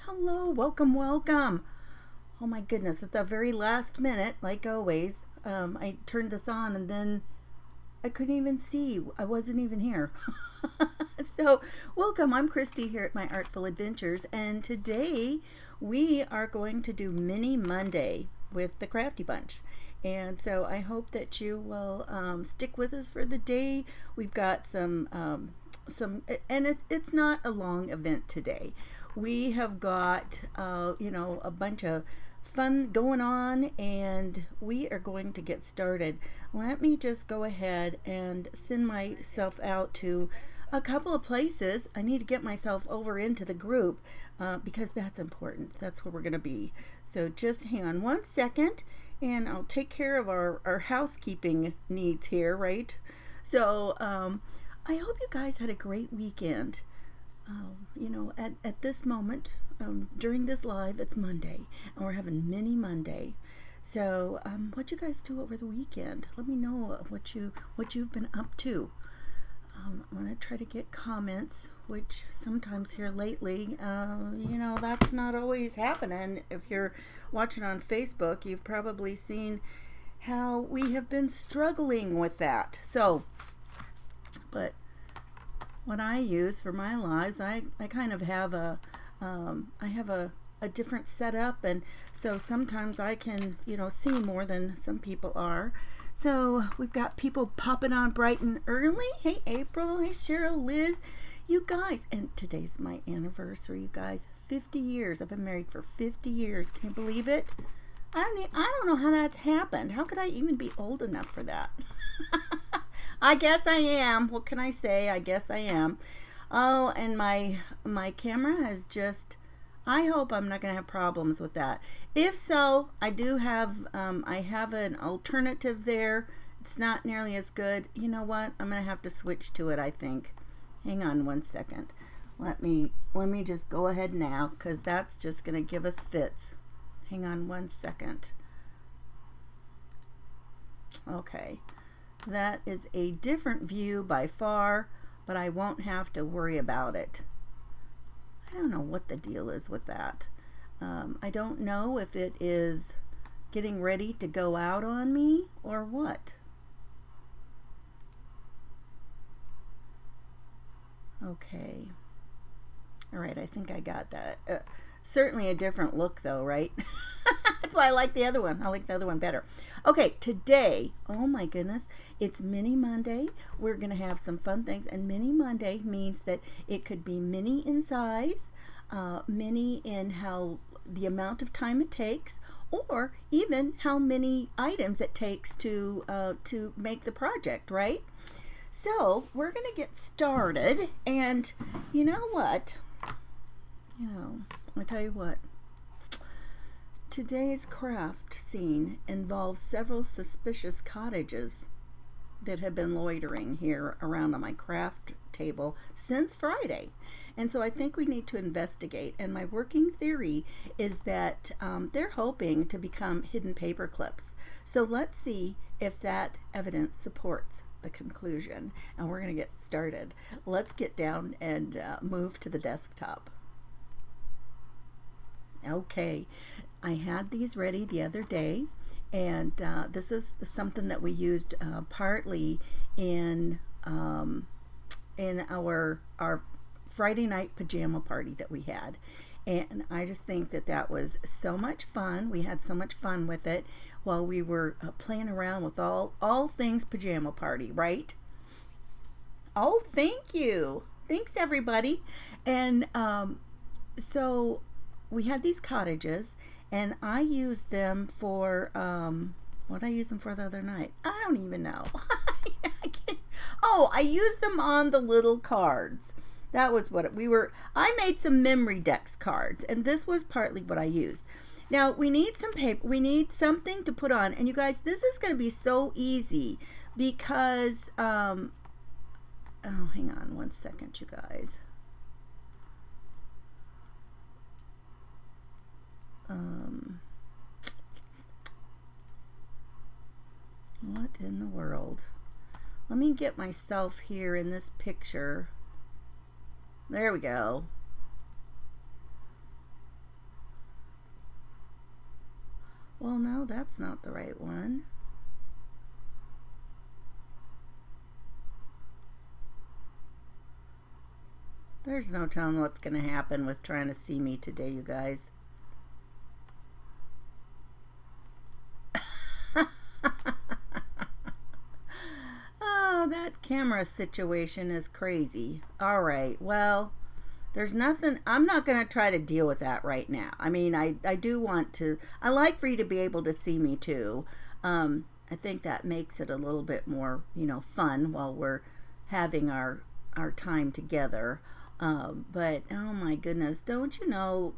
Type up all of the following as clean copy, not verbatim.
Hello, welcome, welcome. Oh my goodness, at the very last minute, like always, I turned this on and then I couldn't even see. I wasn't even here. So, welcome. I'm Christy here at my Artful Adventures, and today we are going to do Mini Monday with the Crafty Bunch. And so I hope that you will stick with us for the day. We've got and it's not a long event today. We have got, a bunch of fun going on, and we are going to get started. Let me just go ahead and send myself out to a couple of places. I need to get myself over into the group because that's important. That's where we're going to be. So just hang on one second, and I'll take care of our housekeeping needs here, right? So I hope you guys had a great weekend. At this moment, during this live, it's Monday, and we're having Mini Monday. So, what you guys do over the weekend? Let me know what you've been up to. I'm gonna try to get comments, which sometimes here lately, that's not always happening. If you're watching on Facebook, you've probably seen how we have been struggling with that. So, but what I use for my lives, I kind of have a different setup, and so sometimes I can see more than some people are. So we've got people popping on bright and early. Hey April, hey Cheryl, Liz, you guys, and today's my anniversary, you guys. 50 years. I've been married for 50 years. Can you believe it? I don't know how that's happened. How could I even be old enough for that? I guess I am. What can I say? I guess I am. Oh, and my camera has just, I hope I'm not going to have problems with that. If so, I do have, I have an alternative there. It's not nearly as good. You know what? I'm going to have to switch to it, I think. Hang on one second. Let me just go ahead now, because that's just going to give us fits. Hang on one second. Okay. That is a different view by far, but I won't have to worry about it. I don't know what the deal is with that. I don't know if it is getting ready to go out on me or what. Okay. All right, I think I got that. Certainly a different look though, right? That's why I like the other one. I like the other one better. Okay, today, oh my goodness, it's Mini Monday. We're going to have some fun things, and Mini Monday means that it could be mini in size, mini in how the amount of time it takes, or even how many items it takes to make the project, right? So we're going to get started, and you know what? I'll tell you what. Today's craft scene involves several suspicious cottages that have been loitering here around on my craft table since Friday. And so I think we need to investigate. And my working theory is that they're hoping to become hidden paper clips. So let's see if that evidence supports the conclusion. And we're going to get started. Let's get down and move to the desktop. Okay, I had these ready the other day, and this is something that we used partly in our Friday night pajama party that we had, and I just think that was so much fun. We had so much fun with it while we were playing around with all things pajama party, right? Oh, thank you. Thanks, everybody. And so we had these cottages, and I used them for what did I use them for the other night? I don't even know. I used them on the little cards. That was what I made some memory decks cards, and this was partly what I used. Now we need some paper. We need something to put on, and you guys, this is going to be so easy because hang on one second, you guys. What in the world? Let me get myself here in this picture. There we go. Well, no, that's not the right one. There's no telling what's going to happen with trying to see me today, you guys. Oh, that camera situation is crazy. All right, well, there's nothing, I'm not going to try to deal with that right now. I mean, I do want to, I like for you to be able to see me too. I think that makes it a little bit more, fun while we're having our time together. But oh my goodness, don't you know,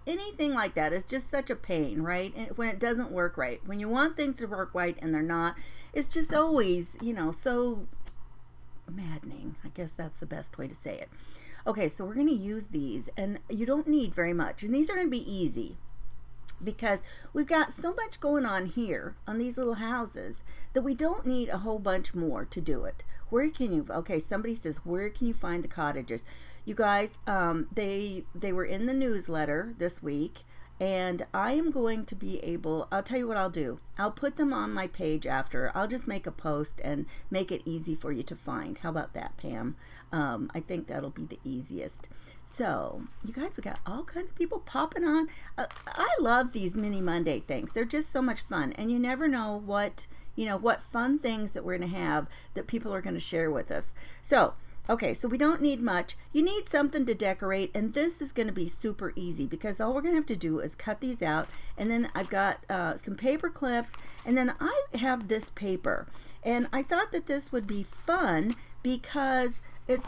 anything like that is just such a pain, right? And when it doesn't work right, when you want things to work right and they're not, it's just always, so maddening. I guess that's the best way to say it. Okay, so we're going to use these, and you don't need very much, and these are going to be easy because we've got so much going on here on these little houses that we don't need a whole bunch more to do it. Where can you, okay, somebody says, where can you find the cottages? You guys, they were in the newsletter this week, and I am going to be able, I'll tell you what I'll do. I'll put them on my page after. I'll just make a post and make it easy for you to find. How about that, Pam? I think that'll be the easiest. So, you guys, we got all kinds of people popping on. I love these Mini Monday things. They're just so much fun, and you never know what fun things that we're going to have that people are going to share with us. So, okay, so we don't need much. You need something to decorate, and this is going to be super easy because all we're going to have to do is cut these out, and then I've got some paper clips, and then I have this paper, and I thought that this would be fun because it's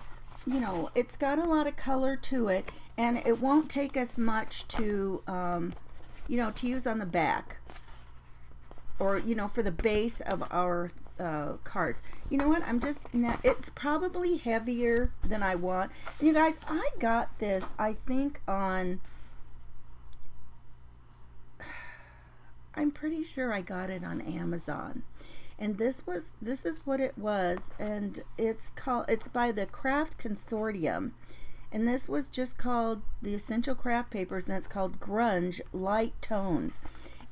got a lot of color to it, and it won't take us much to to use on the back or for the base of our cards. You know what, it's probably heavier than I want. And you guys, I got this, I think I'm pretty sure I got it on Amazon. And this is what it was, and it's by the Craft Consortium, and this was just called the Essential Craft Papers, and it's called Grunge Light Tones.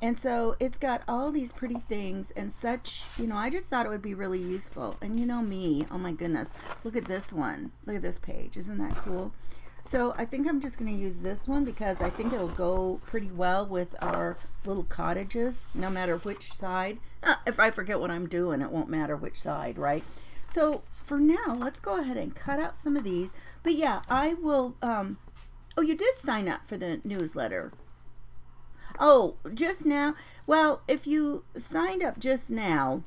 And so it's got all these pretty things and such, I just thought it would be really useful. And me, oh my goodness, look at this one. Look at this page. Isn't that cool? So I think I'm just going to use this one because I think it'll go pretty well with our little cottages, no matter which side. If I forget what I'm doing, it won't matter which side, right? So for now, let's go ahead and cut out some of these. But yeah, I will, oh, you did sign up for the newsletter. Oh, just now? Well, if you signed up just now,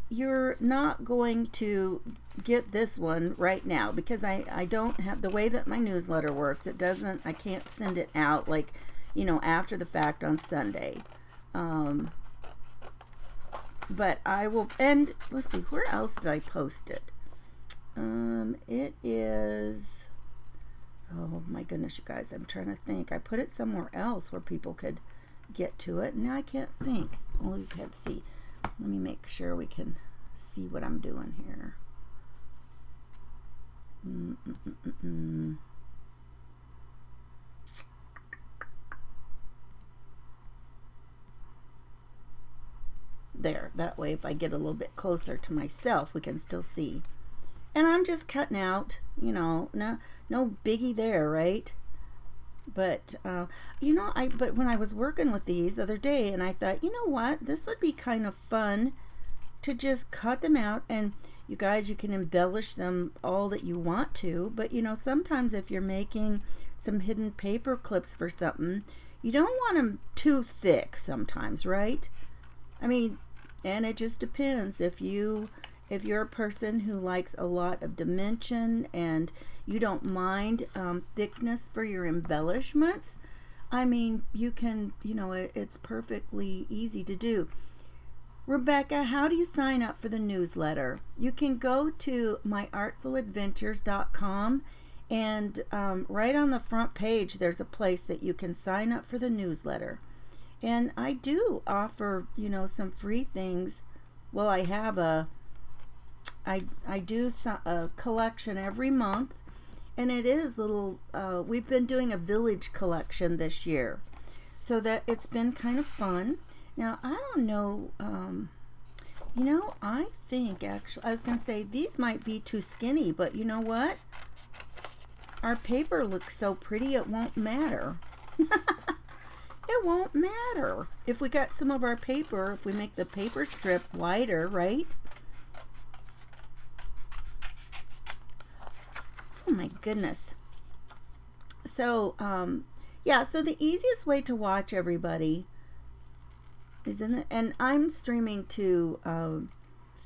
you're not going to get this one right now because I don't have, the way that my newsletter works, I can't send it out like, after the fact on Sunday. But I will, and let's see, where else did I post it? It is, oh my goodness, you guys, I'm trying to think. I put it somewhere else where people could get to it. Now I can't think. Well, you can't see. Let me make sure we can see what I'm doing here. There, that way if I get a little bit closer to myself, we can still see. And I'm just cutting out, no biggie there, right? But, but when I was working with these the other day, and I thought, you know what, this would be kind of fun to just cut them out, and you guys, you can embellish them all that you want to, but sometimes if you're making some hidden paper clips for something, you don't want them too thick sometimes, right? I mean, and it just depends. If you're a person who likes a lot of dimension and you don't mind thickness for your embellishments, I mean, you can, it's perfectly easy to do. Rebecca, how do you sign up for the newsletter? You can go to myartfuladventures.com, and right on the front page there's a place that you can sign up for the newsletter. And I do offer, some free things. Well, I have I do a collection every month, and it is little, we've been doing a village collection this year. so that it's been kind of fun. Now, I don't know, you know, I think actually, I was going to say these might be too skinny, but you know what? Our paper looks so pretty, it won't matter. It won't matter. If we got some of our paper, if we make the paper strip wider, right? Oh my goodness. So, yeah, so the easiest way to watch everybody is and I'm streaming to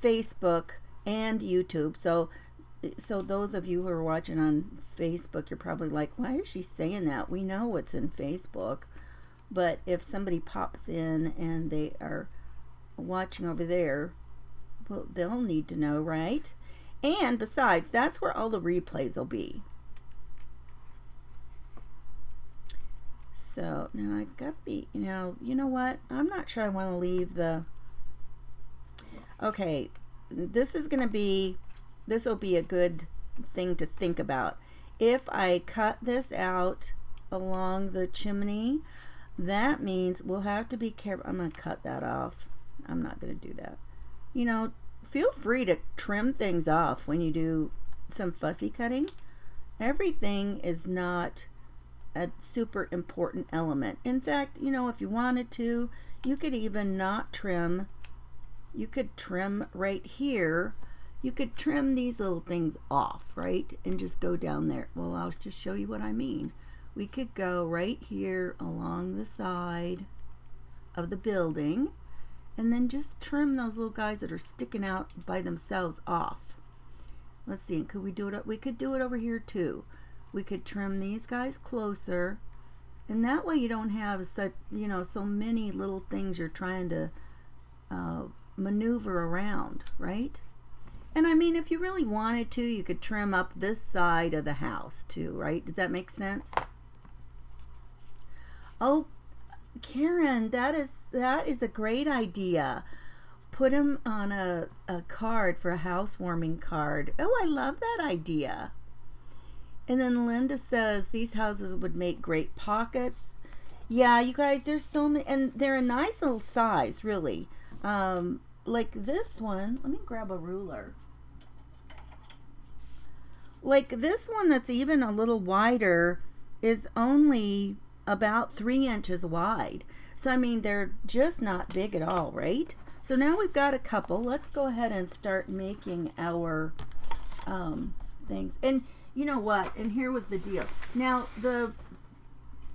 Facebook and YouTube. So those of you who are watching on Facebook, you're probably like, why is she saying that? We know what's in Facebook. But if somebody pops in and they are watching over there, well, they'll need to know, right? And besides, that's where all the replays will be. So now I've got to be, you know what? I'm not sure I want to leave the, okay, this will be a good thing to think about. If I cut this out along the chimney, that means we'll have to be careful. I'm going to cut that off. I'm not going to do that. You know, feel free to trim things off when you do some fussy cutting. Everything is not a super important element. In fact, you know, if you wanted to, you could even not trim. You could trim right here. You could trim these little things off, right? And just go down there. Well, I'll just show you what I mean. We could go right here along the side of the building and then just trim those little guys that are sticking out by themselves off. Let's see, could we do it? We could do it over here too. We could trim these guys closer, and that way you don't have such, you know, so many little things you're trying to maneuver around, right? And I mean, if you really wanted to, you could trim up this side of the house too, right? Does that make sense? Oh, Karen, that is a great idea. Put them on a card for a housewarming card. Oh, I love that idea. And then Linda says these houses would make great pockets. Yeah, you guys, there's so many, and they're a nice little size, really. Like this one, let me grab a ruler. Like this one that's even a little wider is only about 3 inches wide. So I mean, they're just not big at all, right? So now we've got a couple. Let's go ahead and start making our things. And you know what? And here was the deal. Now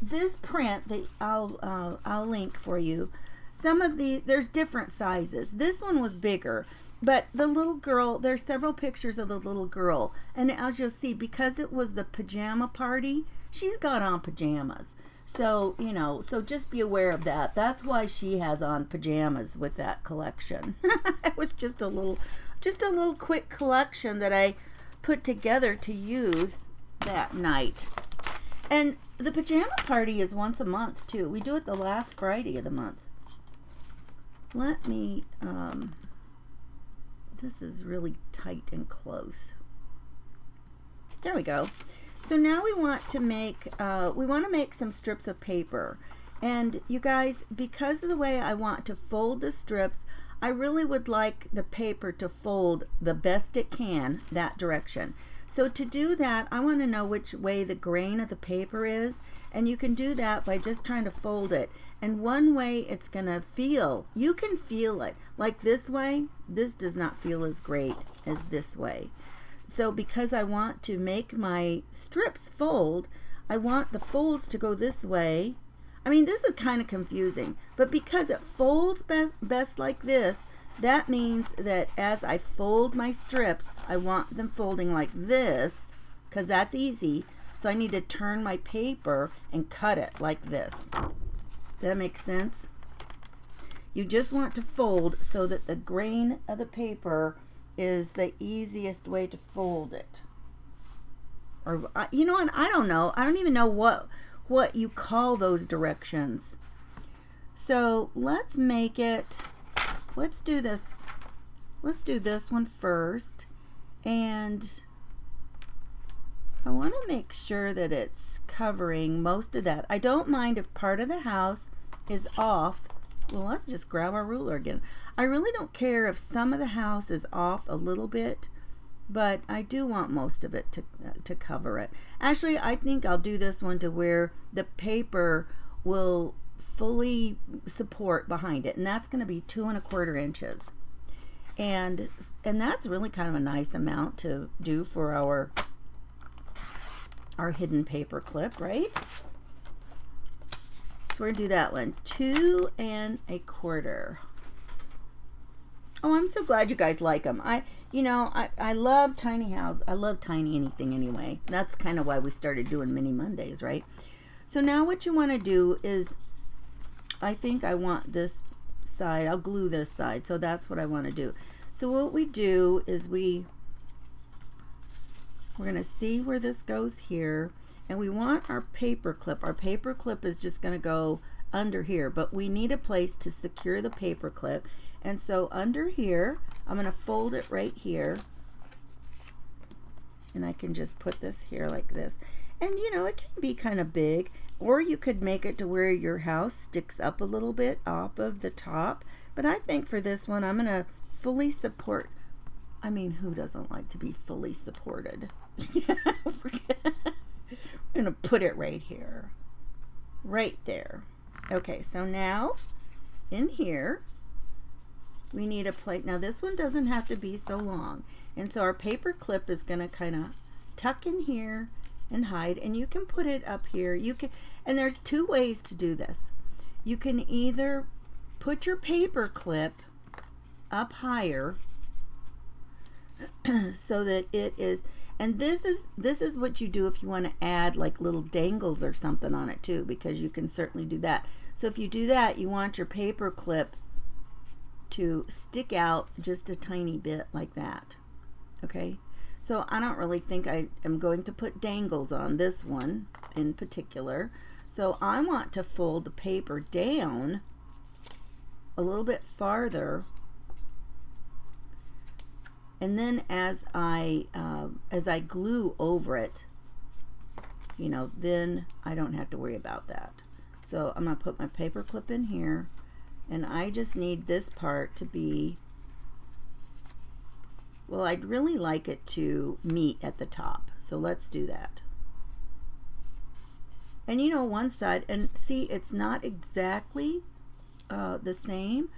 this print that I'll link for you. Some of there's different sizes. This one was bigger, but the little girl, there's several pictures of the little girl, and as you'll see, because it was the pajama party, she's got on pajamas. So, you know, so just be aware of that. That's why she has on pajamas with that collection. It was just a little quick collection that I put together to use that night. And the pajama party is once a month too. We do it the last Friday of the month. Let me, this is really tight and close. There we go. So now we want to make some strips of paper. And you guys, because of the way I want to fold the strips, I really would like the paper to fold the best it can that direction. So to do that, I want to know which way the grain of the paper is, and you can do that by just trying to fold it. And one way it's going to feel, you can feel it. Like this way, this does not feel as great as this way. So because I want to make my strips fold, I want the folds to go this way. I mean, this is kind of confusing, but because it folds best like this, that means that as I fold my strips, I want them folding like this, because that's easy. So I need to turn my paper and cut it like this. Does that make sense? You just want to fold so that the grain of the paper is the easiest way to fold it. Or, you know, and I don't know. I don't even know what you call those directions. So let's make it, let's do this. Let's do this one first. And I want to make sure that it's covering most of that. I don't mind if part of the house is off, well, let's just grab our ruler again. I really don't care if some of the house is off a little bit, but I do want most of it to cover it. Actually, I think I'll do this one to where the paper will fully support behind it, and that's going to be 2 1/4 inches. And that's really kind of a nice amount to do for our hidden paper clip, right? So we're going to do that one, 2 1/4. Oh, I'm so glad you guys like them. I love tiny house. I love tiny anything anyway. That's kind of why we started doing Mini Mondays, right? So now what you want to do is, I think I want this side. I'll glue this side. So that's what I want to do. So what we do is we're going to see where this goes here. And we want our paper clip. Our paper clip is just going to go under here, but we need a place to secure the paper clip. And so under here, I'm going to fold it right here. And I can just put this here like this. And it can be kind of big, or you could make it to where your house sticks up a little bit off of the top. But I think for this one, I'm going to fully support. I mean, who doesn't like to be fully supported? I'm going to put it right here, right there. Okay, so now in here, we need a plate. Now this one doesn't have to be so long. And so our paper clip is going to kind of tuck in here and hide. And you can put it up here. And there's 2 ways to do this. You can either put your paper clip up higher so that it is, and this is what you do if you want to add like little dangles or something on it too, because you can certainly do that. So if you do that, you want your paper clip to stick out just a tiny bit like that. Okay, so I don't really think I am going to put dangles on this one in particular. So I want to fold the paper down a little bit farther, and then as I glue over it, then I don't have to worry about that. So I'm going to put my paper clip in here, and I just need this part to be, well, I'd really like it to meet at the top. So let's do that. And one side, and see, it's not exactly the same,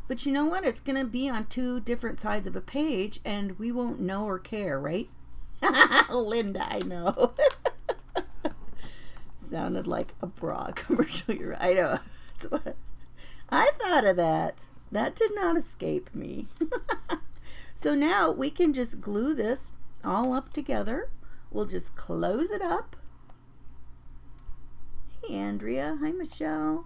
but you know what? It's going to be on 2 different sides of a page, and we won't know or care, right? Linda, I know. Sounded like a bra commercial. You're right. I know. I thought of that. That did not escape me. So now we can just glue this all up together. We'll just close it up. Hey, Andrea. Hi, Michelle.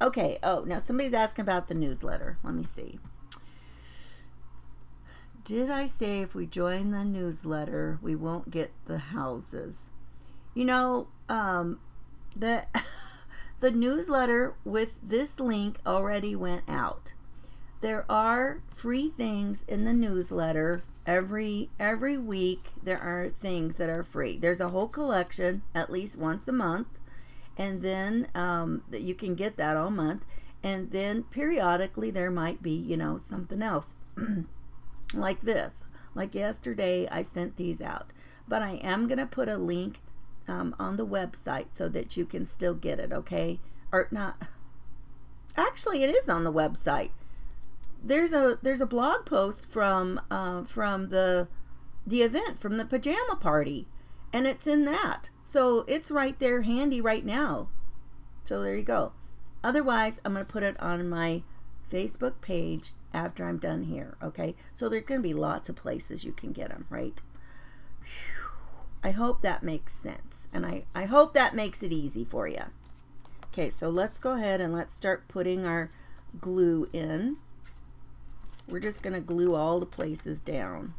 Okay, oh, now somebody's asking about the newsletter. Let me see. Did I say if we join the newsletter, we won't get the houses? The newsletter with this link already went out. There are free things in the newsletter. Every week there are things that are free. There's a whole collection at least once a month. And then you can get that all month. And then periodically there might be, something else like this. Like yesterday, I sent these out. But I am going to put a link on the website so that you can still get it, okay? Or not. Actually, it is on the website. There's a blog post from the event, from the pajama party. And it's in that. So it's right there handy right now. So there you go. Otherwise, I'm going to put it on my Facebook page after I'm done here. Okay. So there's going to be lots of places you can get them, right? Whew. I hope that makes sense. And I hope that makes it easy for you. Okay. So let's go ahead and let's start putting our glue in. We're just going to glue all the places down.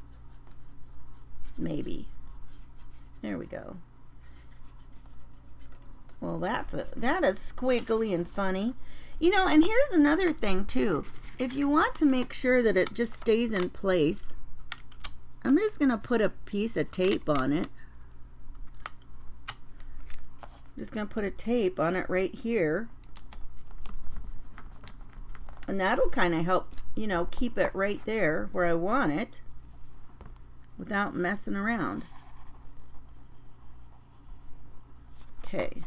Maybe. There we go. Well, that is squiggly and funny. And here's another thing too. If you want to make sure that it just stays in place, I'm just going to put a piece of tape on it. just going to put a tape on it right here. And that'll kind of help, you know, keep it right there where I want it without messing around. Okay.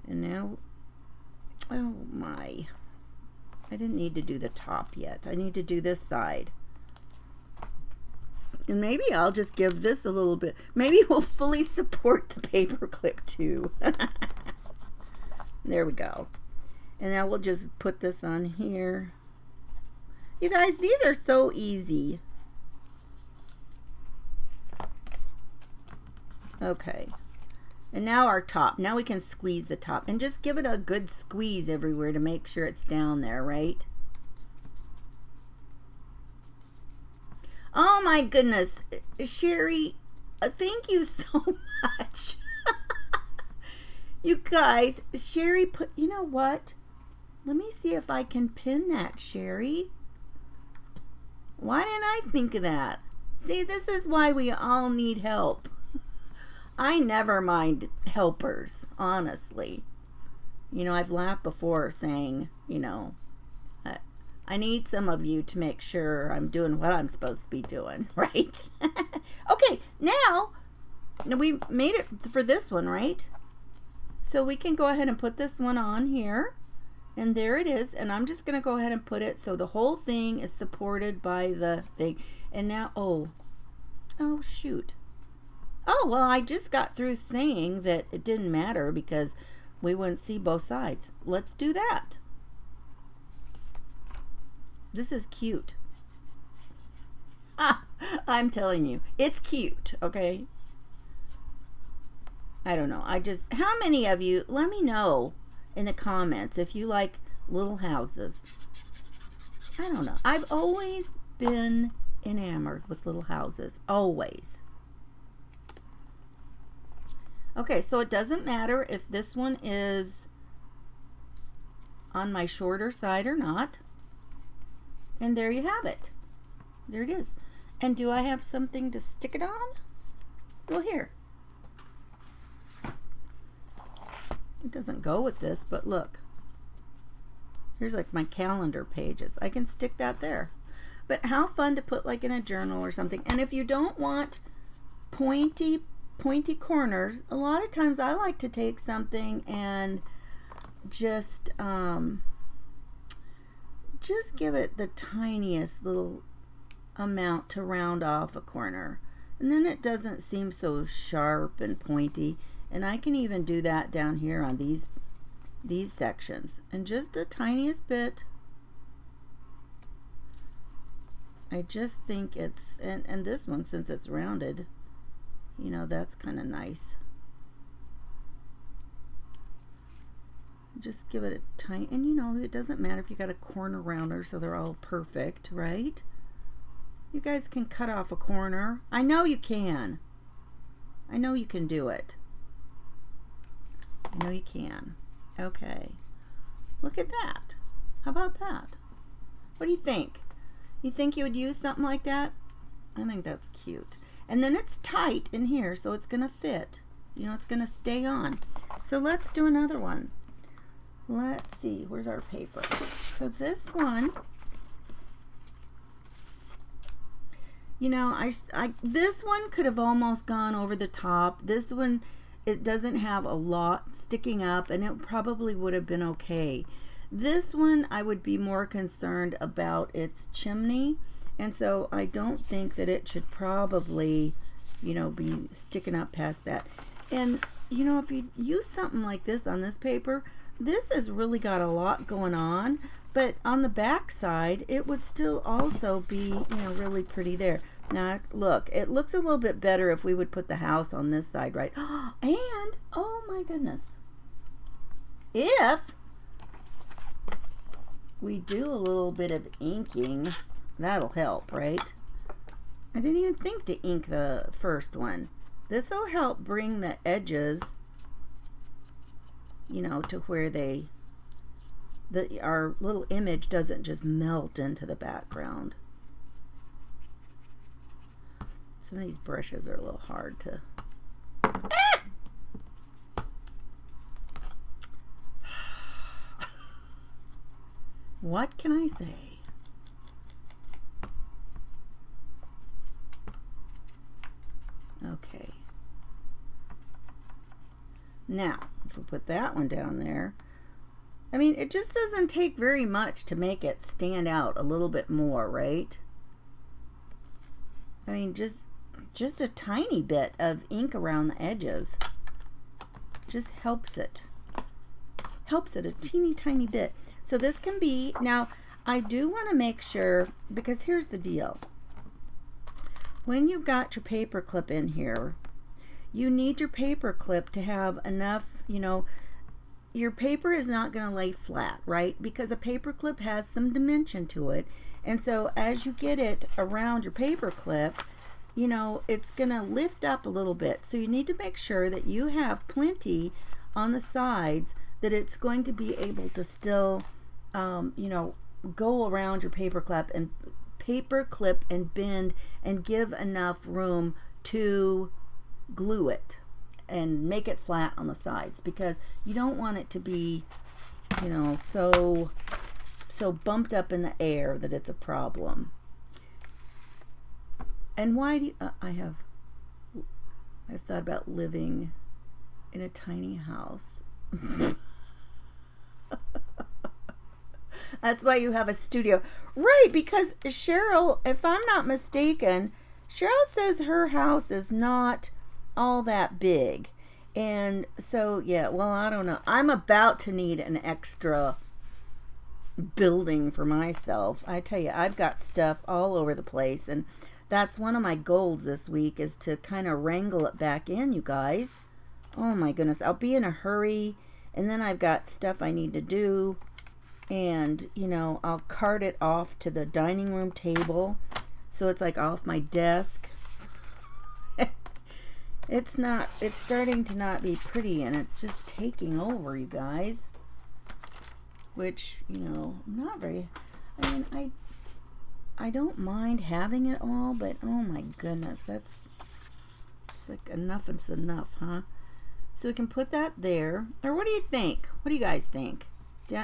And now, oh my, I didn't need to do the top yet. I need to do this side. And maybe I'll just give this a little bit. Maybe we'll fully support the paper clip too. There we go. And now we'll just put this on here. You guys, these are so easy. Okay. And now our top. Now we can squeeze the top. And just give it a good squeeze everywhere to make sure it's down there, right? Oh my goodness. Sherry, thank you so much. You guys, Sherry put, you know what? Let me see if I can pin that, Sherry. Why didn't I think of that? See, this is why we all need help. I never mind helpers, honestly. You know, I've laughed before saying, you know, I need some of you to make sure I'm doing what I'm supposed to be doing, right? Okay, now we made it for this one, right? So we can go ahead and put this one on here. And there it is. And I'm just going to go ahead and put it so the whole thing is supported by the thing. And now, oh shoot. Oh, well, I just got through saying that it didn't matter because we wouldn't see both sides. Let's do that. This is cute. I'm telling you, it's cute, okay? I don't know. How many of you, let me know in the comments if you like little houses. I don't know. I've always been enamored with little houses. Always. Okay, so it doesn't matter if this one is on my shorter side or not. And there you have it. There it is. And do I have something to stick it on? Well, here. It doesn't go with this, but look. Here's like my calendar pages. I can stick that there. But how fun to put like in a journal or something. And if you don't want pointy corners, a lot of times I like to take something and just give it the tiniest little amount to round off a corner. And then it doesn't seem so sharp and pointy. And I can even do that down here on these sections. And just the tiniest bit. I just think it's, and this one, since it's rounded, you know, that's kind of nice. Just give it a tiny, and you know, it doesn't matter if you got a corner rounder so they're all perfect, right? You guys can cut off a corner. I know you can. I know you can do it. I know you can. Okay. Look at that. How about that? What do you think? You think you would use something like that? I think that's cute. And then it's tight in here, so it's going to fit. You know, it's going to stay on. So let's do another one. Let's see. Where's our paper? So this one, you know, this one could have almost gone over the top. This one, it doesn't have a lot sticking up, and it probably would have been okay. This one, I would be more concerned about its chimney, and so I don't think that it should probably, you know, be sticking up past that. And, you know, if you use something like this on this paper, this has really got a lot going on, but on the back side, it would still also be, you know, really pretty there. Now, look, it looks a little bit better if we would put the house on this side, right? And, oh my goodness, if we do a little bit of inking, that'll help, right? I didn't even think to ink the first one. This will help bring the edges, you know, to where our little image doesn't just melt into the background. Some of these brushes are a little hard to... What can I say? Okay. Now, if we put that one down there, I mean, it just doesn't take very much to make it stand out a little bit more, right? I mean, just a tiny bit of ink around the edges just helps it. Helps it a teeny tiny bit. So this can be, now I do want to make sure, because here's the deal. When you've got your paper clip in here, you need your paper clip to have enough, you know, your paper is not going to lay flat, right? Because a paper clip has some dimension to it. And so as you get it around your paper clip, you know, it's going to lift up a little bit. So you need to make sure that you have plenty on the sides that it's going to be able to still, you know, go around your paper clip and bend and give enough room to glue it and make it flat on the sides, because you don't want it to be, you know, so bumped up in the air that it's a problem. And why do you, I've thought about living in a tiny house. That's why you have a studio, right? Because Cheryl, if I'm not mistaken, Cheryl says her house is not all that big. And so, yeah, well, I don't know. I'm about to need an extra building for myself. I tell you, I've got stuff all over the place, and that's one of my goals this week, is to kind of wrangle it back in, you guys. Oh my goodness, I'll be in a hurry, and then I've got stuff I need to do, and, you know, I'll cart it off to the dining room table, so it's like off my desk. It's starting to not be pretty, and it's just taking over, you guys. Which, you know, I'm not very, I mean, I don't mind having it all, but oh my goodness, it's like enough is enough, huh? So we can put that there. Or what do you think? What do you guys think?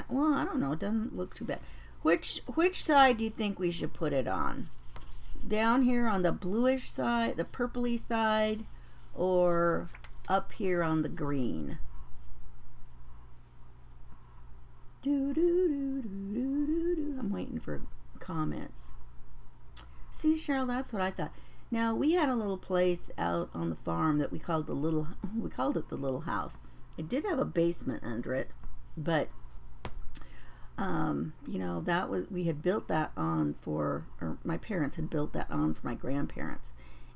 Well, I don't know. It doesn't look too bad. Which side do you think we should put it on? Down here on the bluish side, the purpley side, or up here on the green? I'm waiting for comments. See, Cheryl, that's what I thought. Now, we had a little place out on the farm that we called it the little house. It did have a basement under it, but you know, we had built that on or my parents had built that on for my grandparents.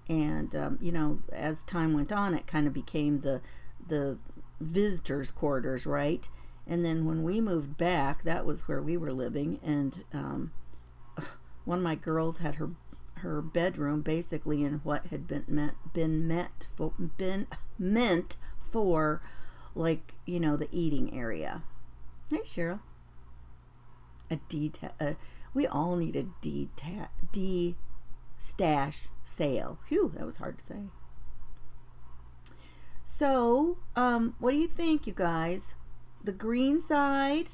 And you know, as time went on, it kind of became the visitors' quarters, right? And then when we moved back, that was where we were living. And one of my girls had her bedroom basically in what had been meant for, like, you know, the eating area. Hey, Cheryl. We all need a stash sale. Phew, that was hard to say. So, what do you think, you guys? The green side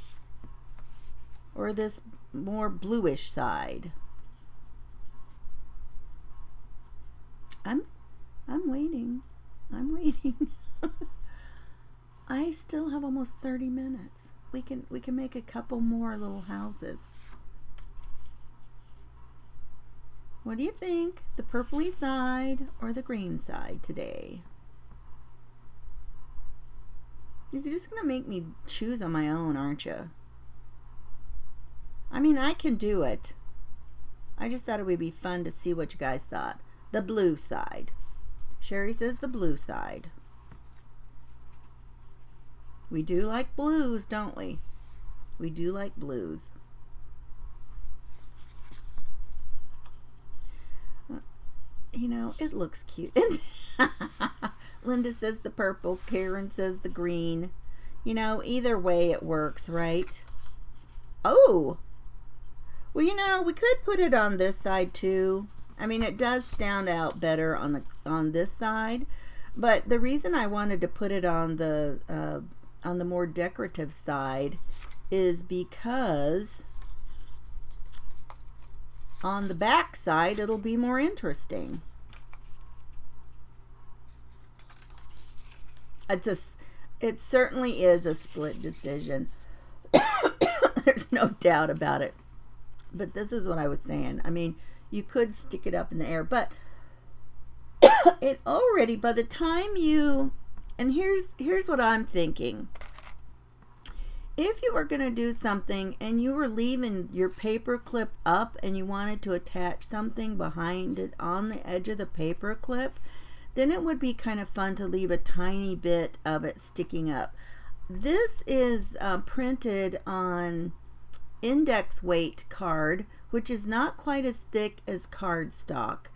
or this more bluish side? I'm waiting. I'm waiting. I still have almost 30 minutes. We can make a couple more little houses. What do you think? The purpley side or the green side today? You're just going to make me choose on my own, aren't you? I mean, I can do it. I just thought it would be fun to see what you guys thought. The blue side. Sherry says the blue side. We do like blues, don't we? We do like blues. You know, it looks cute. Linda says the purple. Karen says the green. You know, either way it works, right? Oh! Well, you know, we could put it on this side too. I mean, it does stand out better on this side. But the reason I wanted to put it on the more decorative side is because on the back side it'll be more interesting. It certainly is a split decision. There's no doubt about it. But this is what I was saying. I mean, you could stick it up in the air, but it already, by the time you, and here's what I'm thinking. If you were going to do something and you were leaving your paper clip up and you wanted to attach something behind it on the edge of the paper clip, then it would be kind of fun to leave a tiny bit of it sticking up. This is printed on index weight card, which is not quite as thick as cardstock.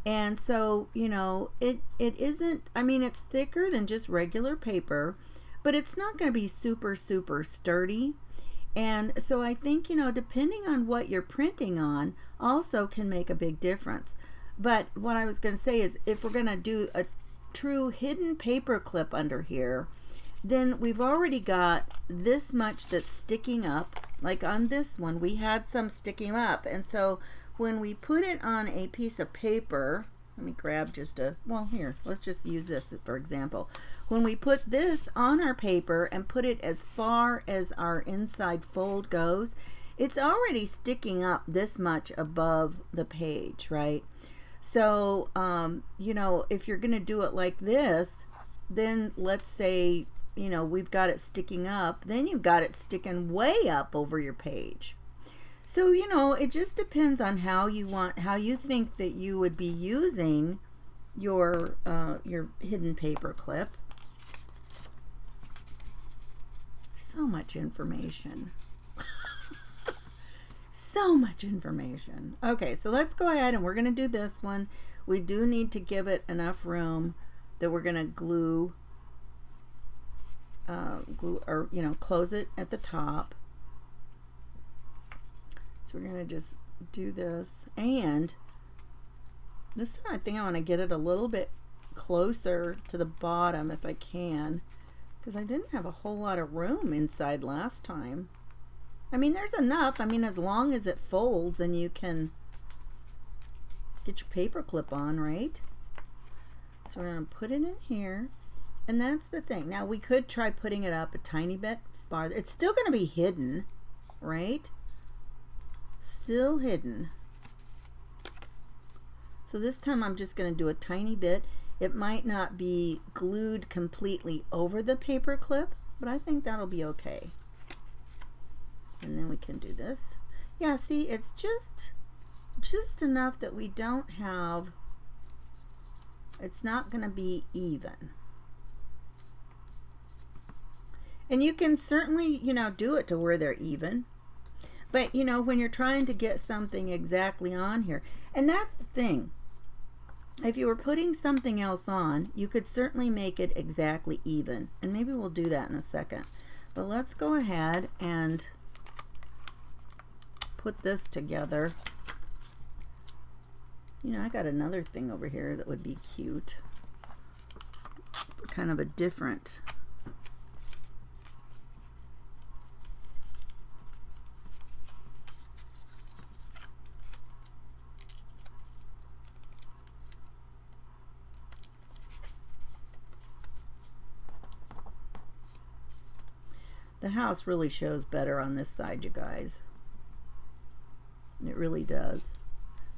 And so, you know, it isn't, I mean, it's thicker than just regular paper, but it's not going to be super sturdy. And so I think, you know, depending on what you're printing on also can make a big difference. But what I was going to say is, if we're going to do a true hidden paper clip under here, then we've already got this much that's sticking up. Like on this one, we had some sticking up. And so when we put it on a piece of paper, let me grab just a, well, here, let's just use this for example. When we put this on our paper and put it as far as our inside fold goes, it's already sticking up this much above the page, right? So, you know, if you're going to do it like this, then let's say, you know, we've got it sticking up, then you've got it sticking way up over your page. So, you know, it just depends on how you think that you would be using your hidden paper clip. So much information. So much information. Okay, so let's go ahead and we're going to do this one. We do need to give it enough room that we're going to glue or, you know, close it at the top. So we're going to just do this, and this time I think I want to get it a little bit closer to the bottom if I can, because I didn't have a whole lot of room inside last time. I mean, there's enough. I mean, as long as it folds and you can get your paper clip on, right? So we're going to put it in here. And that's the thing. Now, we could try putting it up a tiny bit farther. It's still going to be hidden, right? Still hidden. So this time I'm just going to do a tiny bit. It might not be glued completely over the paper clip, but I think that'll be okay. And then we can do this. Yeah, see, it's just enough that we don't have, it's not going to be even. And you can certainly, you know, do it to where they're even. But, you know, when you're trying to get something exactly on here, and that's the thing. If you were putting something else on, you could certainly make it exactly even. And maybe we'll do that in a second. But let's go ahead and put this together. You know, I got another thing over here that would be cute. Kind of a different. The house really shows better on this side, you guys. It really does.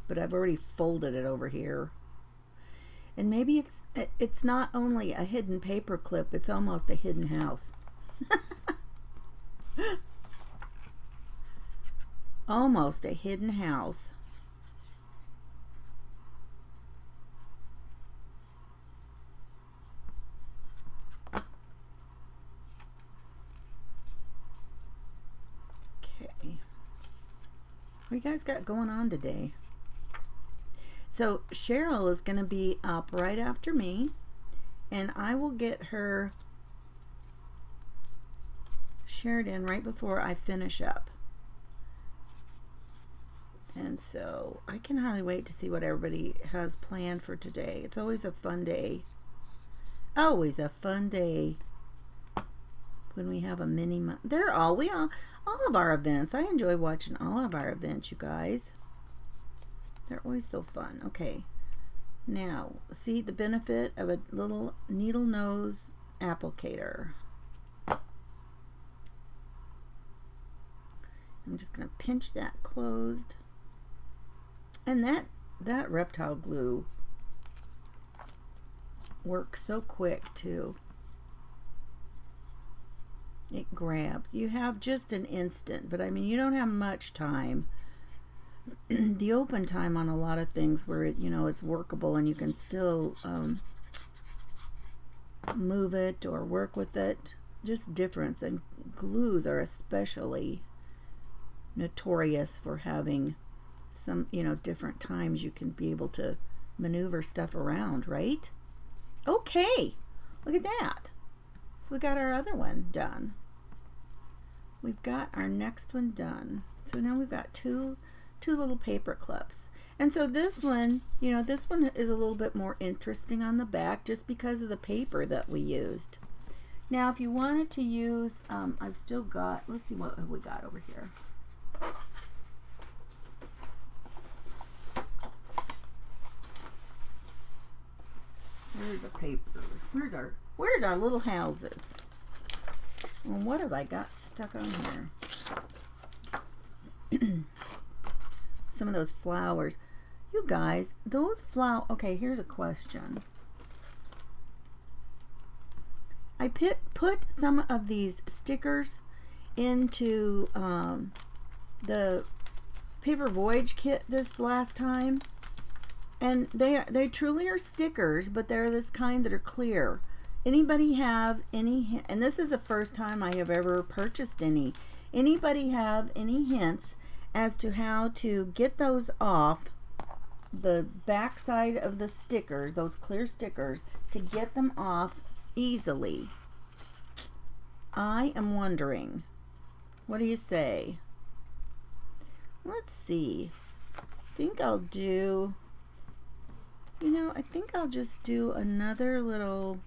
But I've already folded it over here. And maybe it's not only a hidden paper clip, it's almost a hidden house. Almost a hidden house. What you guys got going on today? So Cheryl is going to be up right after me, and I will get her shared in right before I finish up. And so I can hardly wait to see what everybody has planned for today. It's always a fun day. Always a fun day when we have a mini month. All of our events. I enjoy watching all of our events, you guys. They're always so fun. Okay, now see the benefit of a little needle nose applicator. I'm just going to pinch that closed. And that reptile glue works so quick too. It grabs. You have just an instant, but I mean, you don't have much time. The open time on a lot of things where it's workable and you can still move it or work with it, just difference. And glues are especially notorious for having some different times you can be able to maneuver stuff around, right? Okay, look at that. So we got our other one done. We've got our next one done. So now we've got two little paper clips. And so this one, this one is a little bit more interesting on the back just because of the paper that we used. Now if you wanted to use, I've still got, let's see what have we got over here. Here's our paper. Where's our little houses? And what have I got stuck on here? Some of those flowers. You guys, those flowers. Okay, here's a question. I put some of these stickers into the paper voyage kit this last time. And they truly are stickers, but they're this kind that are clear. Anybody have any, and this is the first time I have ever purchased any. Anybody have any hints as to how to get those off the back side of the stickers, those clear stickers, to get them off easily? I am wondering. What do you say? Let's see. I think I'll do... I think I'll just do another little,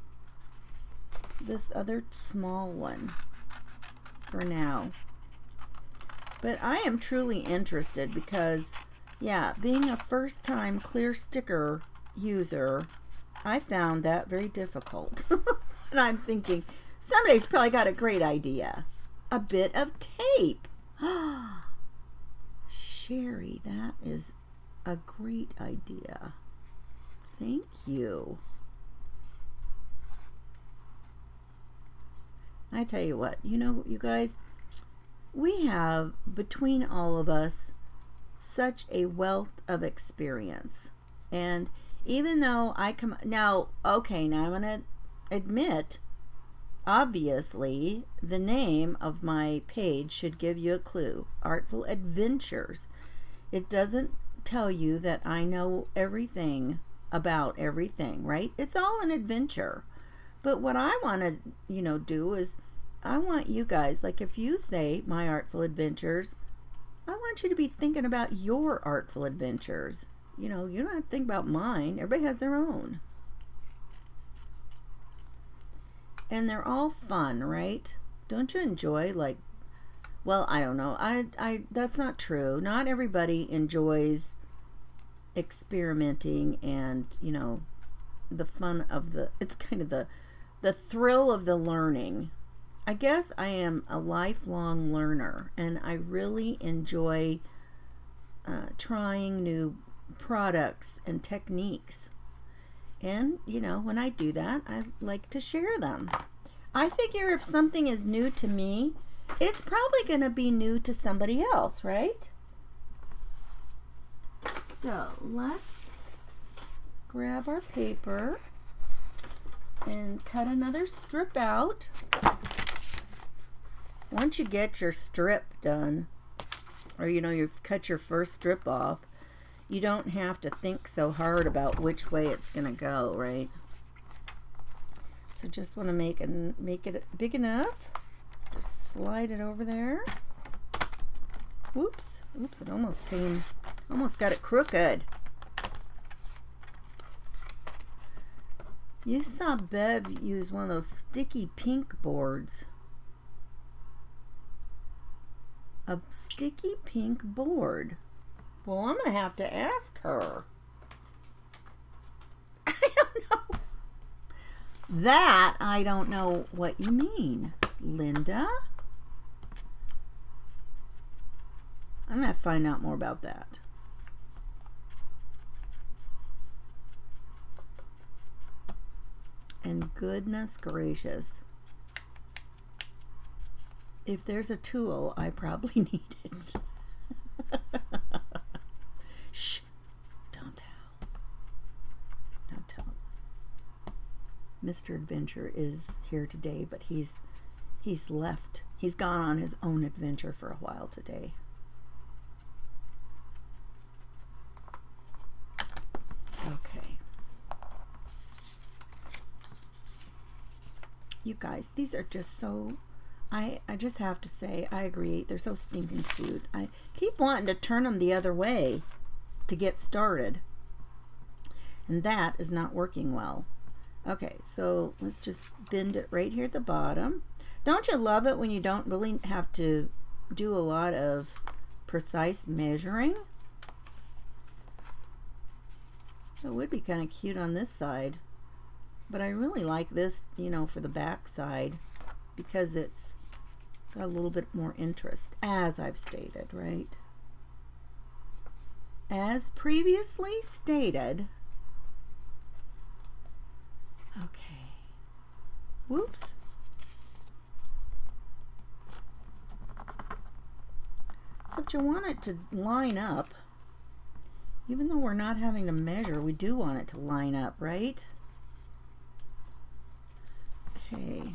this other small one for now. But I am truly interested because, yeah, being a first time clear sticker user, I found that very difficult. And I'm thinking, somebody's probably got a great idea. A bit of tape. Sherry, that is a great idea. Thank you. I tell you what, you guys, we have, between all of us, such a wealth of experience. And even though now I'm going to admit, obviously, the name of my page should give you a clue. Artful Adventures. It doesn't tell you that I know everything about everything, right? It's all an adventure. But what I want to, do is I want you guys, like if you say my Artful Adventures, I want you to be thinking about your Artful Adventures. You don't have to think about mine. Everybody has their own. And they're all fun, right? Don't you enjoy, like, well, I don't know. I that's not true. Not everybody enjoys experimenting and the fun of it's kind of the thrill of the learning. I guess I am a lifelong learner and I really enjoy trying new products and techniques, and when I do that, I like to share them. I figure if something is new to me, it's probably going to be new to somebody else, right? So let's grab our paper and cut another strip out. Once you get your strip done, or you've cut your first strip off, you don't have to think so hard about which way it's going to go, right? So just want to make it big enough. Just slide it over there. Whoops, it almost got it crooked. You saw Bev use one of those sticky pink boards. A sticky pink board. Well, I'm going to have to ask her. I don't know. That I don't know what you mean, Linda. I'm going to have to find out more about that. And goodness gracious, if there's a tool, I probably need it. Shh, don't tell. Don't tell. Mr. Adventure is here today, but he's left. He's gone on his own adventure for a while today. Okay. You guys, these are just so, I just have to say, I agree, they're so stinking cute. I keep wanting to turn them the other way to get started, and that is not working well. Okay, so let's just bend it right here at the bottom. Don't you love it when you don't really have to do a lot of precise measuring? It would be kind of cute on this side. But I really like this, you know, for the back side because it's got a little bit more interest, as I've stated, right? As previously stated. Okay. Whoops. So if you want it to line up, even though we're not having to measure, we do want it to line up, right? Okay.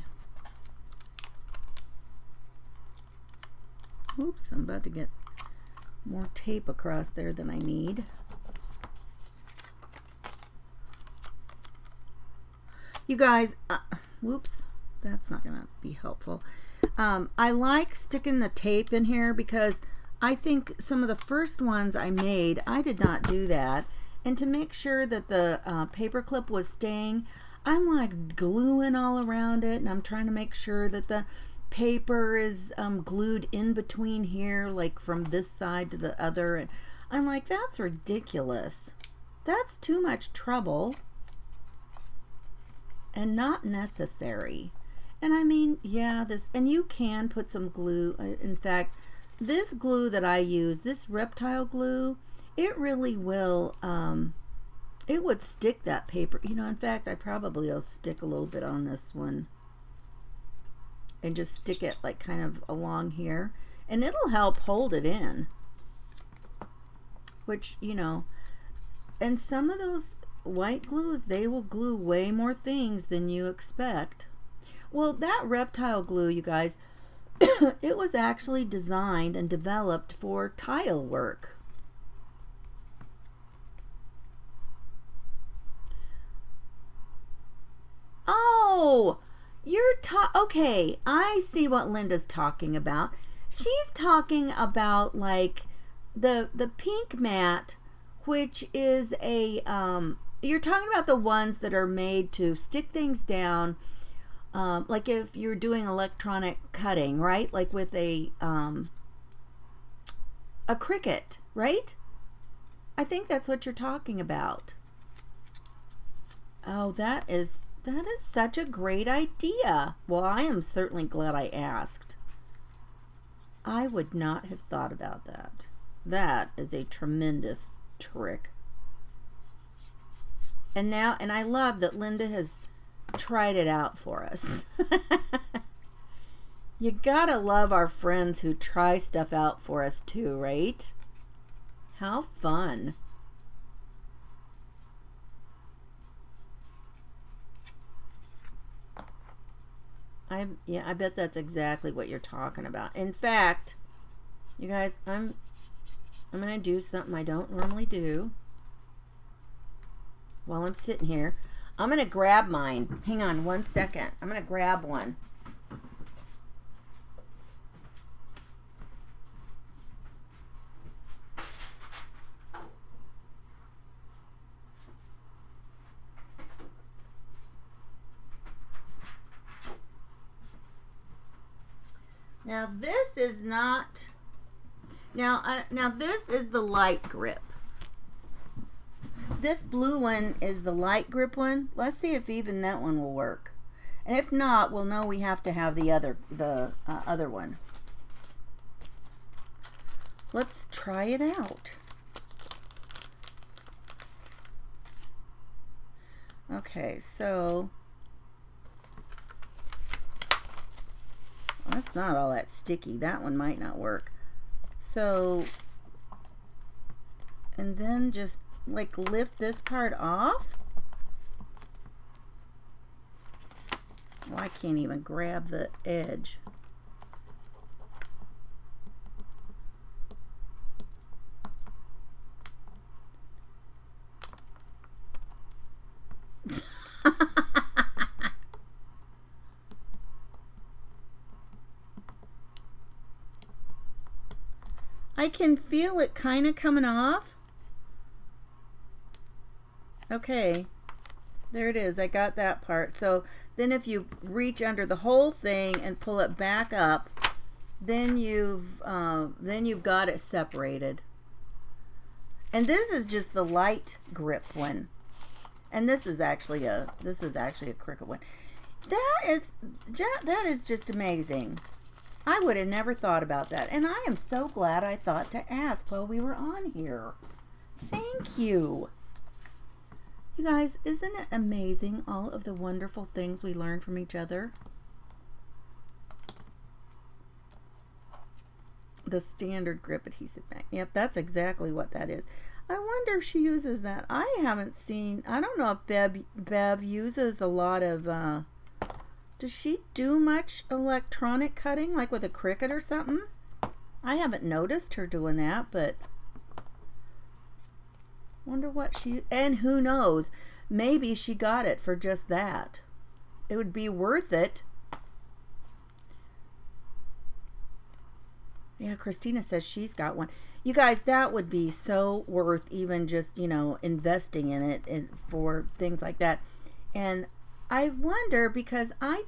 Oops, I'm about to get more tape across there than I need. You guys, whoops, that's not gonna be helpful. I like sticking the tape in here because I think some of the first ones I made, I did not do that. And to make sure that the paper clip was staying, I'm like gluing all around it, and I'm trying to make sure that the paper is glued in between here, like from this side to the other. And I'm like, that's ridiculous. That's too much trouble and not necessary. And I mean, yeah, this, and you can put some glue. In fact, this glue that I use, this reptile glue, it really will, it would stick that paper. You know, in fact, I probably will stick a little bit on this one and just stick it like kind of along here, and it'll help hold it in, which, you know, and some of those white glues, they will glue way more things than you expect. Well, that reptile glue, you guys, it was actually designed and developed for tile work. Oh, okay, I see what Linda's talking about. She's talking about like the pink mat, which is a you're talking about the ones that are made to stick things down, like if you're doing electronic cutting, right? Like with a Cricut, right? I think that's what you're talking about. Oh, that is such a great idea. Well, I am certainly glad I asked. I would not have thought about that. That is a tremendous trick. And I love that Linda has tried it out for us. You gotta love our friends who try stuff out for us too, right? How fun. I bet that's exactly what you're talking about. In fact, you guys, I'm gonna do something I don't normally do while I'm sitting here. I'm gonna grab mine. Hang on one second. I'm gonna grab one. Now this is not, Now this is the light grip. This blue one is the light grip one. Let's see if even that one will work. And if not, we'll know we have to have the other one. Let's try it out. Okay, so that's not all that sticky. That one might not work. So, and then just like lift this part off. Oh, I can't even grab the edge. I can feel it kind of coming off. Okay, there it is. I got that part. So then if you reach under the whole thing and pull it back up, then you've got it separated. And this is just the light grip one. And this is actually a Cricut one. That is just amazing. I would have never thought about that. And I am so glad I thought to ask while we were on here. Thank you. You guys, isn't it amazing all of the wonderful things we learn from each other? The standard grip adhesive bag. Yep, that's exactly what that is. I wonder if she uses that. I haven't seen, I don't know if Bev uses a lot of, does she do much electronic cutting, like with a Cricut or something? I haven't noticed her doing that, but wonder what she, and who knows, maybe she got it for just that. It would be worth it. Yeah, Christina says she's got one. You guys, that would be so worth even just, you know, investing in it and for things like that. And I wonder, because I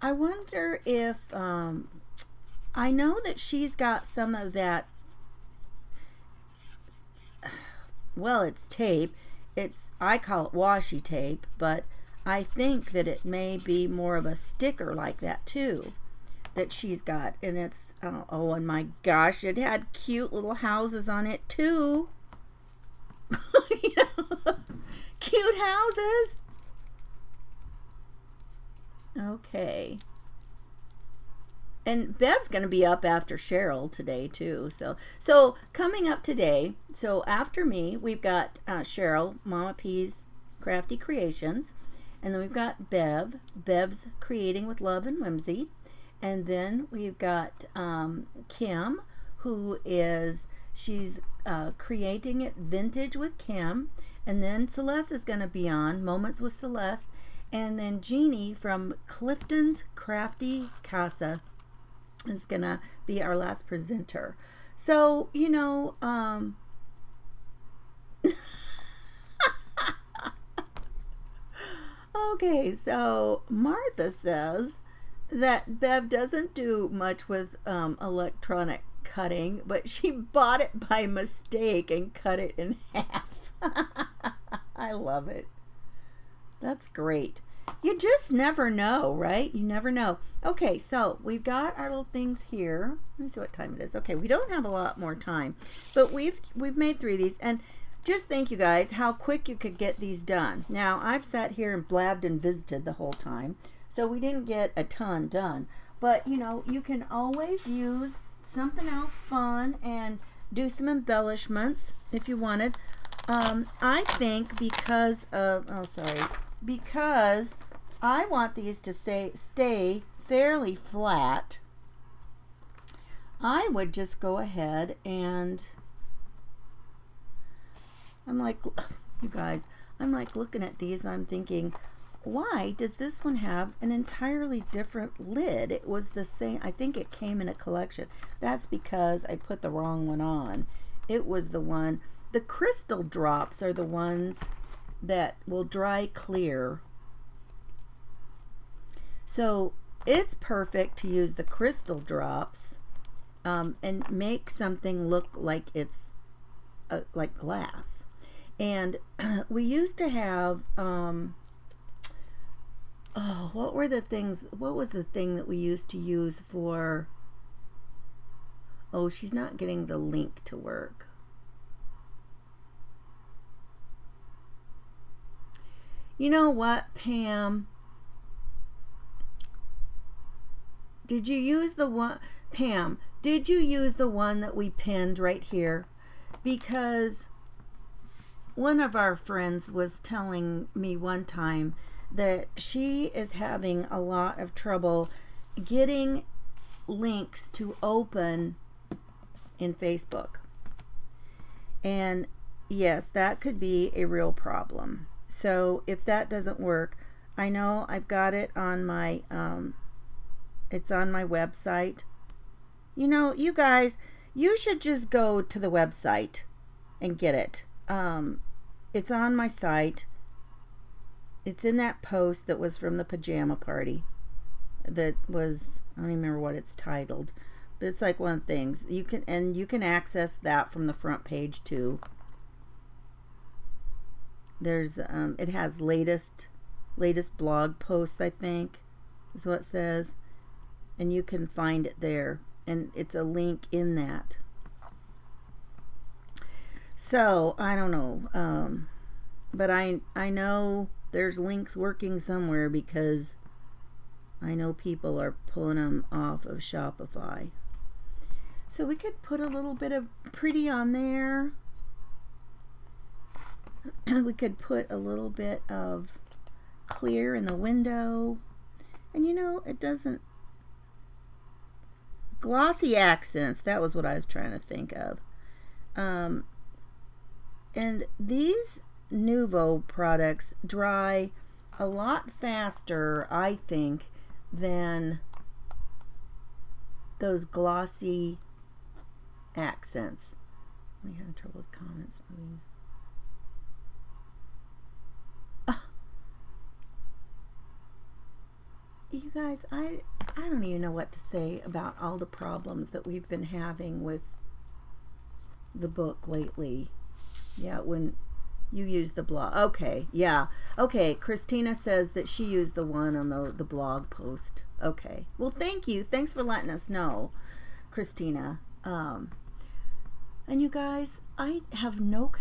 wonder if, I know that she's got some of that, well, it's tape. I call it washi tape, but I think that it may be more of a sticker like that too, that she's got. And it's, oh, and my gosh, it had cute little houses on it too. You know, cute houses. Okay. And Bev's going to be up after Cheryl today too. So coming up today, so after me, we've got Cheryl, Mama P's Crafty Creations. And then we've got Bev. Bev's Creating with Love and Whimsy. And then we've got Kim, who is, she's creating it vintage with Kim. And then Celeste is going to be on Moments with Celeste. And then Jeannie from Clifton's Crafty Casa is going to be our last presenter. So, you know, okay, so Martha says that Bev doesn't do much with electronic cutting, but she bought it by mistake and cut it in half. I love it. That's great. You just never know, right? You never know. Okay, so we've got our little things here. Let me see what time it is. Okay, we don't have a lot more time, but we've made 3 of these, and just thank you guys how quick you could get these done. Now, I've sat here and blabbed and visited the whole time, so we didn't get a ton done. But, you know, you can always use something else fun and do some embellishments if you wanted. I think because of, because I want these to stay fairly flat, I would just go ahead and, I'm like, you guys, I'm like looking at these and I'm thinking, why does this one have an entirely different lid? It was the same, I think it came in a collection. That's because I put the wrong one on. It was the one, the crystal drops are the ones that will dry clear. So it's perfect to use the crystal drops and make something look like it's like glass. And we used to have, what were the things, what was the thing that we used to use for, oh, she's not getting the link to work. You know what, Pam? Did you use the one, Pam, did you use the one that we pinned right here? Because one of our friends was telling me one time that she is having a lot of trouble getting links to open in Facebook. And yes, that could be a real problem. So if that doesn't work, I know I've got it on my, it's on my website. You know, you guys, you should just go to the website and get it. It's on my site. It's in that post that was from the pajama party. That was, I don't even remember what it's titled, but it's like one of the things you can, and you can access that from the front page too. There's, it has latest blog posts, I think, is what it says, and you can find it there, and it's a link in that. So I don't know, but I know there's links working somewhere, because I know people are pulling them off of Shopify. So we could put a little bit of pretty on there. We could put a little bit of clear in the window. And you know, it doesn't, glossy accents, that was what I was trying to think of. And these Nuvo products dry a lot faster, I think, than those glossy accents. We having trouble with comments moving. You guys, I don't even know what to say about all the problems that we've been having with the book lately. Yeah, when you use the blog. Okay, yeah. Okay, Christina says that she used the one on the blog post. Okay. Well, thank you. Thanks for letting us know, Christina. And you guys, I have no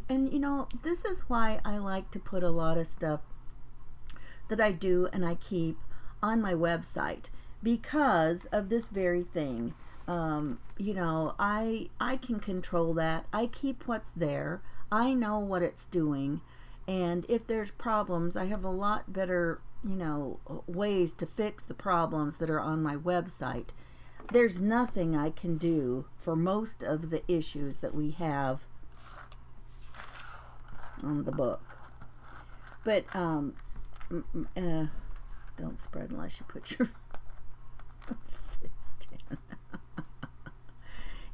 and you know, this is why I like to put a lot of stuff that I do and I keep on my website, because of this very thing. You know, I can control that. I keep what's there. I know what it's doing, and if there's problems, I have a lot better, you know, ways to fix the problems that are on my website. There's nothing I can do for most of the issues that we have on the book. But don't spread unless you put your fist in.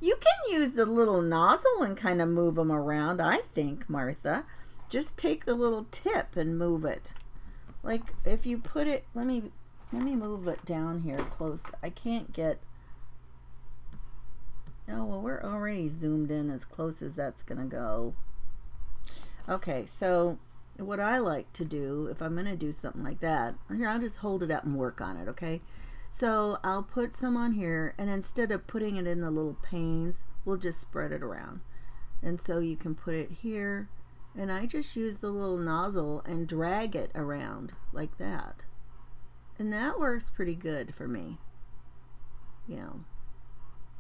You can use the little nozzle and kind of move them around, I think, Martha. Just take the little tip and move it. Like if you put it, let me move it down here close. I can't get, oh, well, we're already zoomed in as close as that's gonna go. Okay, so what I like to do, if I'm going to do something like that, here, I'll just hold it up and work on it, okay? So I'll put some on here, and instead of putting it in the little panes, we'll just spread it around. And so you can put it here, and I just use the little nozzle and drag it around like that. And that works pretty good for me, you know.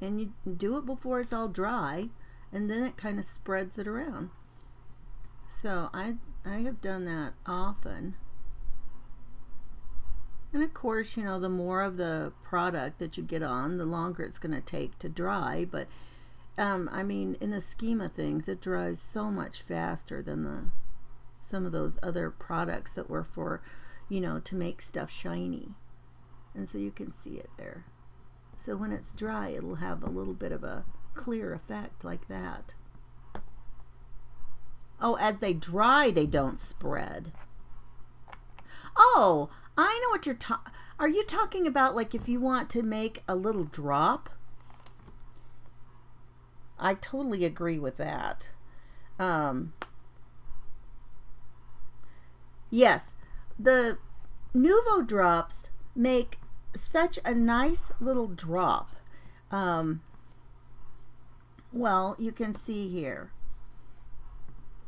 And you do it before it's all dry, and then it kind of spreads it around. So I have done that often. And of course, you know, the more of the product that you get on, the longer it's going to take to dry. But I mean, in the scheme of things, it dries so much faster than some of those other products that were for, you know, to make stuff shiny. And so you can see it there. So when it's dry, it'll have a little bit of a clear effect like that. Oh, as they dry, they don't spread. Oh, I know what you're talking. Are you talking about, like, if you want to make a little drop? I totally agree with that. Yes, the Nuvo drops make such a nice little drop. Well, you can see here.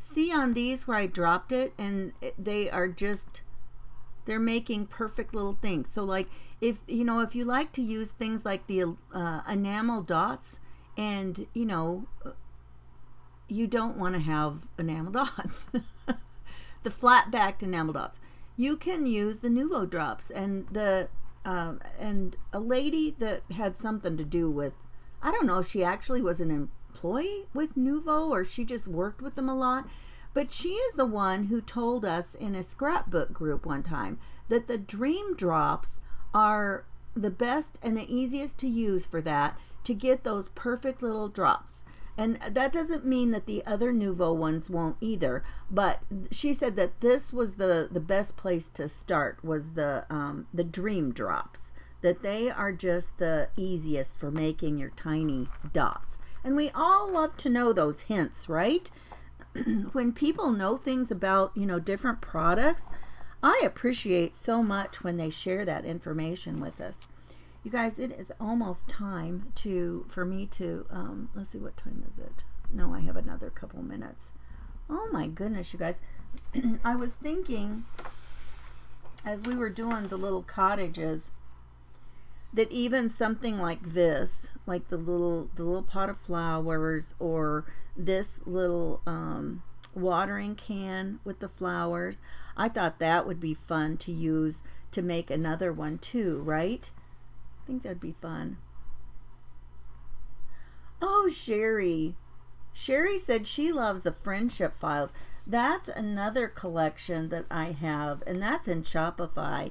See on these where I dropped it, and they are just, they're making perfect little things. So like if you know, if you like to use things like the enamel dots, and you know, you don't want to have enamel dots, the flat backed enamel dots, you can use the Nuvo drops. And the and a lady that had something to do with, I don't know if she actually was an employee with Nuvo or she just worked with them a lot, but she is the one who told us in a scrapbook group one time that the Dream Drops are the best and the easiest to use for that, to get those perfect little drops. And that doesn't mean that the other Nuvo ones won't either, but she said that this was the best place to start, was the Dream Drops, that they are just the easiest for making your tiny dots. And we all love to know those hints, right? When people know things about, you know, different products, I appreciate so much when they share that information with us. You guys, it is almost time for me to, let's see, what time is it? No, I have another couple minutes. Oh my goodness, you guys. I was thinking, as we were doing the little cottages, that even something like this, like the little pot of flowers, or this little watering can with the flowers, I thought that would be fun to use to make another one too, right? I think that'd be fun. Oh, Sherry said she loves the friendship files. That's another collection that I have, and that's in Shopify.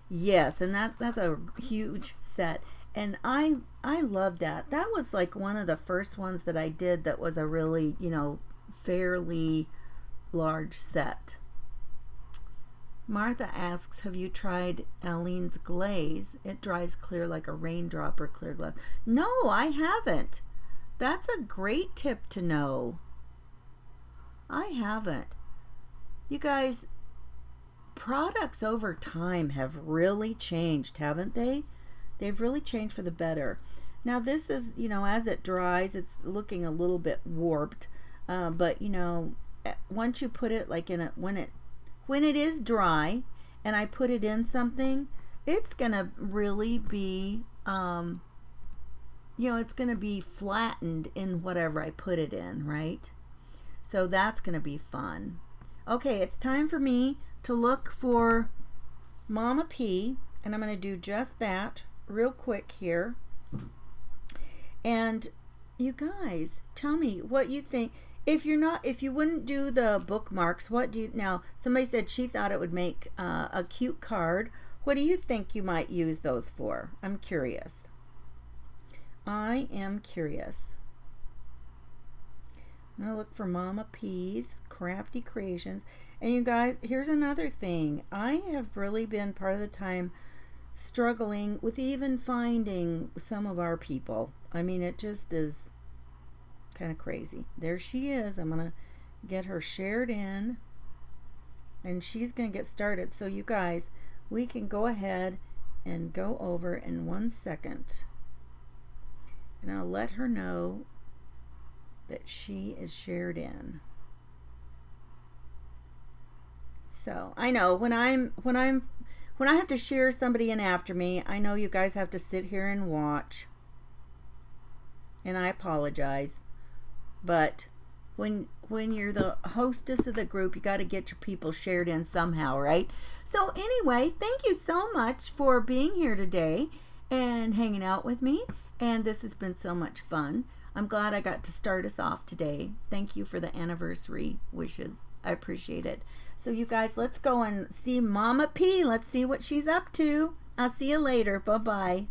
Yes, and that's a huge set, and I love that. That was like one of the first ones that I did that was a really, you know, fairly large set. Martha asks, have you tried Aleene's glaze? It dries clear like a raindrop or clear glass. No, I haven't. That's a great tip to know. I haven't. You guys, products over time have really changed, haven't they? They've really changed for the better. Now this is, you know, as it dries, it's looking a little bit warped. But you know, once you put it like in a, when it is dry and I put it in something, it's gonna really be, you know, it's gonna be flattened in whatever I put it in, right? So that's gonna be fun. Okay, it's time for me to look for Mama P, and I'm gonna do just that real quick here. And you guys, tell me what you think. If you wouldn't do the bookmarks, what do you, now somebody said she thought it would make a cute card. What do you think you might use those for? I'm curious. I am curious. I'm going to look for Mama P's Crafty Creations. And you guys, here's another thing. I have really been part of the time struggling with even finding some of our people. I mean, it just is kind of crazy. There she is. I'm going to get her shared in, and she's going to get started. So you guys, we can go ahead and go over in 1 second, and I'll let her know that she is shared in. So I know when I have to share somebody in after me, I know you guys have to sit here and watch, and I apologize. But when you're the hostess of the group, you got to get your people shared in somehow, right? So anyway, thank you so much for being here today and hanging out with me. And this has been so much fun. I'm glad I got to start us off today. Thank you for the anniversary wishes. I appreciate it. So you guys, let's go and see Mama P. Let's see what she's up to. I'll see you later. Bye-bye.